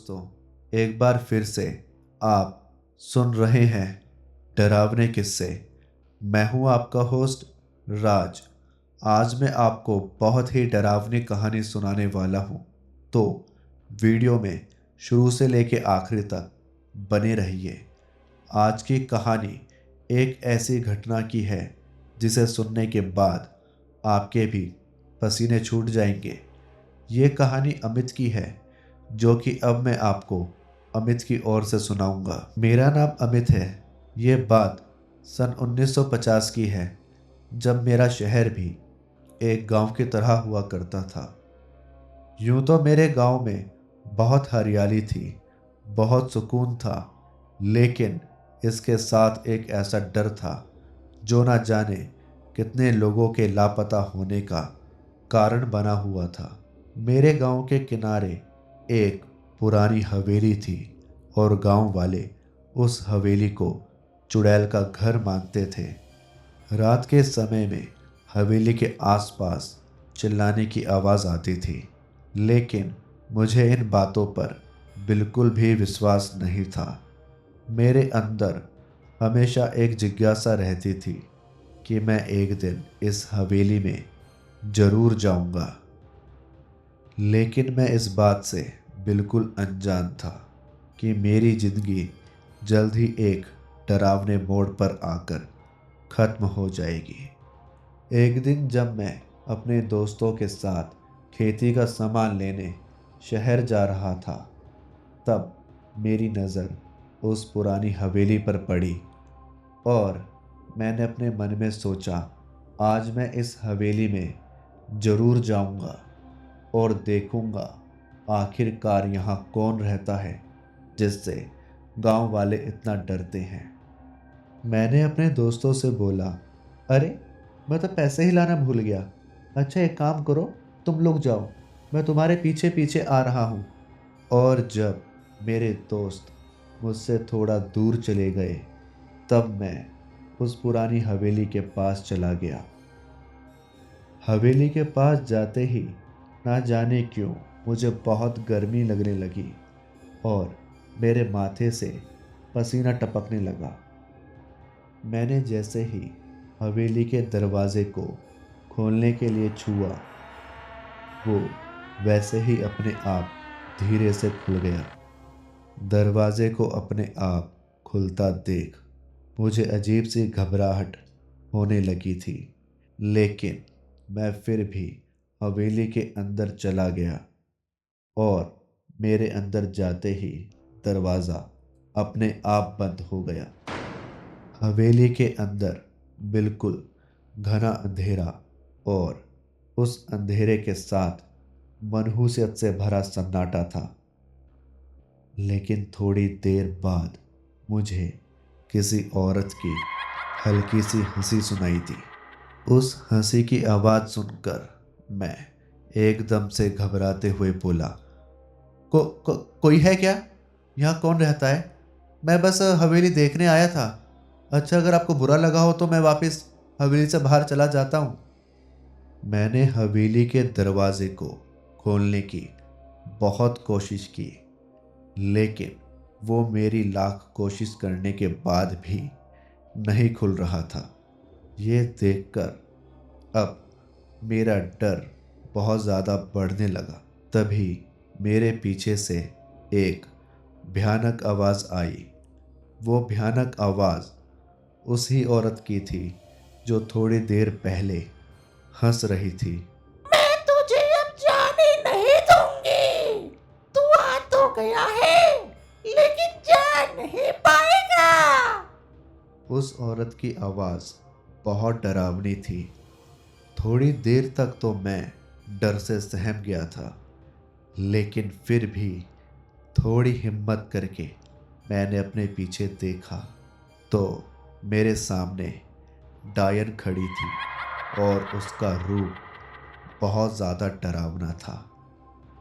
दोस्तों, एक बार फिर से आप सुन रहे हैं डरावने किस्से। मैं हूं आपका होस्ट राज। आज मैं आपको बहुत ही डरावनी कहानी सुनाने वाला हूं, तो वीडियो में शुरू से लेकर आखिर तक बने रहिए। आज की कहानी एक ऐसी घटना की है जिसे सुनने के बाद आपके भी पसीने छूट जाएंगे। ये कहानी अमित की है, जो कि अब मैं आपको अमित की ओर से सुनाऊंगा। मेरा नाम अमित है। ये बात सन 1950 की है, जब मेरा शहर भी एक गांव की तरह हुआ करता था। यूं तो मेरे गांव में बहुत हरियाली थी, बहुत सुकून था, लेकिन इसके साथ एक ऐसा डर था जो ना जाने कितने लोगों के लापता होने का कारण बना हुआ था। मेरे गांव के किनारे एक पुरानी हवेली थी और गांव वाले उस हवेली को चुड़ैल का घर मानते थे। रात के समय में हवेली के आसपास चिल्लाने की आवाज़ आती थी, लेकिन मुझे इन बातों पर बिल्कुल भी विश्वास नहीं था। मेरे अंदर हमेशा एक जिज्ञासा रहती थी कि मैं एक दिन इस हवेली में ज़रूर जाऊंगा, लेकिन मैं इस बात से बिल्कुल अनजान था कि मेरी ज़िंदगी जल्द ही एक डरावने मोड़ पर आकर ख़त्म हो जाएगी। एक दिन जब मैं अपने दोस्तों के साथ खेती का सामान लेने शहर जा रहा था, तब मेरी नज़र उस पुरानी हवेली पर पड़ी और मैंने अपने मन में सोचा, आज मैं इस हवेली में ज़रूर जाऊंगा और देखूंगा आखिरकार यहाँ कौन रहता है जिससे गांव वाले इतना डरते हैं। मैंने अपने दोस्तों से बोला, अरे मैं तो पैसे ही लाना भूल गया। अच्छा एक काम करो, तुम लोग जाओ, मैं तुम्हारे पीछे पीछे आ रहा हूँ। और जब मेरे दोस्त मुझसे थोड़ा दूर चले गए, तब मैं उस पुरानी हवेली के पास चला गया। हवेली के पास जाते ही ना जाने क्यों मुझे बहुत गर्मी लगने लगी और मेरे माथे से पसीना टपकने लगा। मैंने जैसे ही हवेली के दरवाजे को खोलने के लिए छुआ, वो वैसे ही अपने आप धीरे से खुल गया। दरवाजे को अपने आप खुलता देख मुझे अजीब सी घबराहट होने लगी थी, लेकिन मैं फिर भी हवेली के अंदर चला गया और मेरे अंदर जाते ही दरवाज़ा अपने आप बंद हो गया। हवेली के अंदर बिल्कुल घना अंधेरा और उस अंधेरे के साथ मनहूसियत से भरा सन्नाटा था। लेकिन थोड़ी देर बाद मुझे किसी औरत की हल्की सी हंसी सुनाई दी। उस हंसी की आवाज़ सुनकर मैं एकदम से घबराते हुए बोला, कोई है क्या? यहाँ कौन रहता है? मैं बस हवेली देखने आया था। अच्छा अगर आपको बुरा लगा हो तो मैं वापस हवेली से बाहर चला जाता हूँ। मैंने हवेली के दरवाजे को खोलने की बहुत कोशिश की, लेकिन वो मेरी लाख कोशिश करने के बाद भी नहीं खुल रहा था। ये देखकर अब मेरा डर बहुत ज़्यादा बढ़ने लगा। तभी मेरे पीछे से एक भयानक आवाज़ आई। वो भयानक आवाज़ उसी औरत की थी जो थोड़ी देर पहले हंस रही थी। मैं तुझे अब जाने नहीं दूंगी। तू आ तो गया है, लेकिन जा नहीं पाएगा। उस औरत की आवाज़ बहुत डरावनी थी। थोड़ी देर तक तो मैं डर से सहम गया था, लेकिन फिर भी थोड़ी हिम्मत करके मैंने अपने पीछे देखा तो मेरे सामने डायन खड़ी थी और उसका रूप बहुत ज़्यादा डरावना था।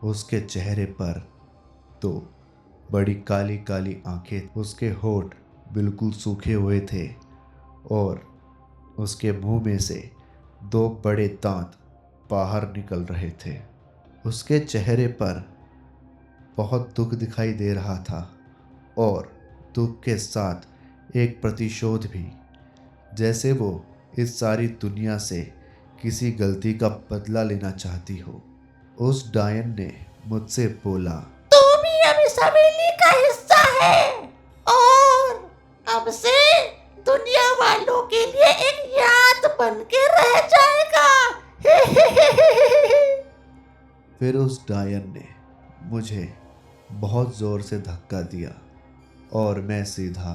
उसके चेहरे पर तो बड़ी काली काली आंखें, उसके होठ बिल्कुल सूखे हुए थे और उसके मुंह में से दो बड़े दांत बाहर निकल रहे थे। उसके चेहरे पर बहुत दुख दिखाई दे रहा था और दुख के साथ एक प्रतिशोध भी, जैसे वो इस सारी दुनिया से किसी गलती का बदला लेना चाहती हो। उस डायन ने मुझसे बोला, तू भी अब इस हवेली का हिस्सा है और अब से दुनिया वालों के लिए एक याद बन के रह जाएगा। फिर उस डायन ने मुझे बहुत ज़ोर से धक्का दिया और मैं सीधा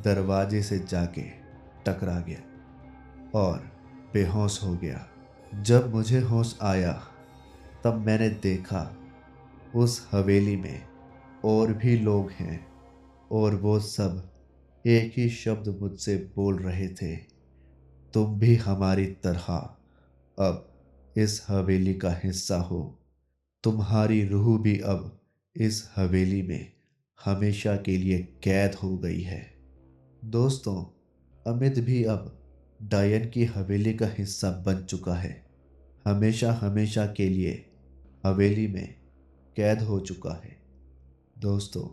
दरवाजे से जाके टकरा गया और बेहोश हो गया। जब मुझे होश आया तब मैंने देखा उस हवेली में और भी लोग हैं और वो सब एक ही शब्द मुझसे बोल रहे थे, तुम भी हमारी तरह अब इस हवेली का हिस्सा हो। तुम्हारी रूह भी अब इस हवेली में हमेशा के लिए कैद हो गई है। दोस्तों, अमित भी अब डायन की हवेली का हिस्सा बन चुका है। हमेशा हमेशा के लिए हवेली में कैद हो चुका है। दोस्तों,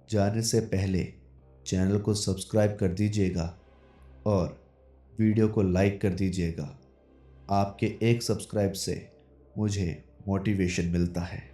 जाने से पहले चैनल को सब्सक्राइब कर दीजिएगा और वीडियो को लाइक कर दीजिएगा। आपके एक सब्सक्राइब से मुझे मोटिवेशन मिलता है।